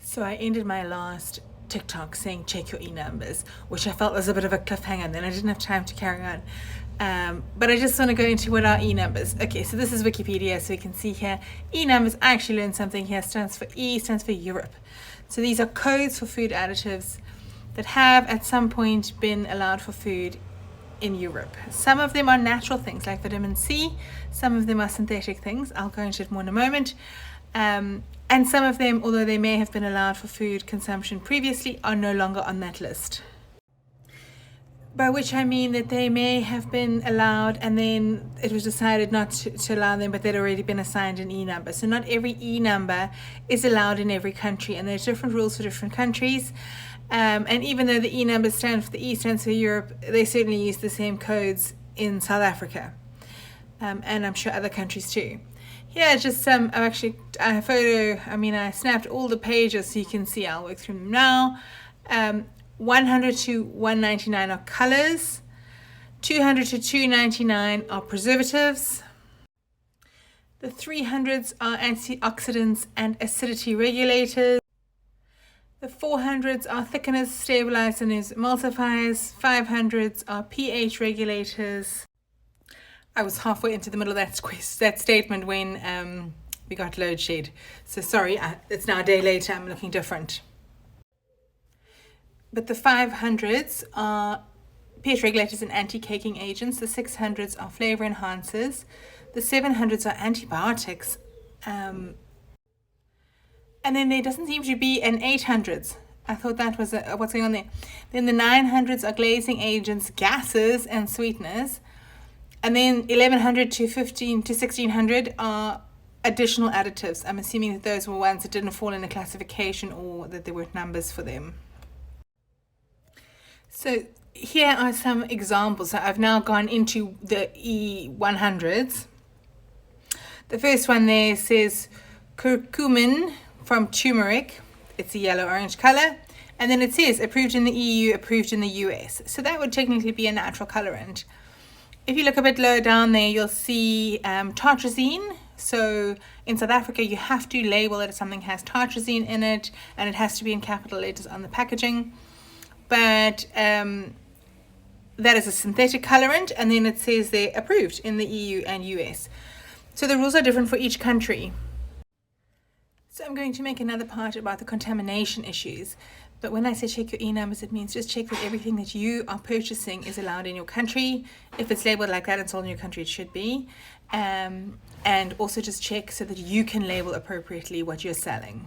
So I ended my last TikTok saying check your e-numbers, which I felt was a bit of a cliffhanger, and then I didn't have time to carry on. But I just want to go into what are e-numbers. Okay, so this is Wikipedia, so you can see here, e-numbers, I actually learned something here, stands for Europe. So these are codes for food additives that have at some point been allowed for food in Europe. Some of them are natural things like vitamin C, some of them are synthetic things. I'll go into it more in a moment. And some of them, although they may have been allowed for food consumption previously, are no longer on that list. By which I mean that they may have been allowed and then it was decided not to allow them, but they'd already been assigned an E number. So not every E number is allowed in every country, and there's different rules for different countries. And even though the E numbers stand for the E stands for Europe, they certainly use the same codes in South Africa, and I'm sure other countries too. Yeah, just I snapped all the pages so you can see. I'll work through them now. 100 to 199 are colors. 200 to 299 are preservatives. The 300s are antioxidants and acidity regulators. The 400s are thickeners, stabilizers, emulsifiers. 500s are pH regulators. I was halfway into the middle of that statement when we got load shed. So sorry, it's now a day later, I'm looking different. But the 500s are pH regulators and anti-caking agents. The 600s are flavor enhancers. The 700s are antibiotics. And then there doesn't seem to be an 800s. I thought that was what's going on there. Then the 900s are glazing agents, gases, and sweeteners. And then 1100 to 1600 are additional additives. I'm assuming that those were ones that didn't fall in the classification or that there weren't numbers for them. So here are some examples. So I've now gone into the E100s. The first one there says curcumin from turmeric. It's a yellow-orange color. And then it says approved in the EU, approved in the US. So that would technically be a natural colorant. If you look a bit lower down there, you'll see tartrazine. So in South Africa, you have to label that something has tartrazine in it, and it has to be in capital letters on the packaging. But that is a synthetic colorant, and then it says they're approved in the EU and US. So the rules are different for each country. So I'm going to make another part about the contamination issues. But when I say check your E-numbers, it means just check that everything that you are purchasing is allowed in your country. If it's labeled like that, it's all in your country, it should be. And also just check so that you can label appropriately what you're selling.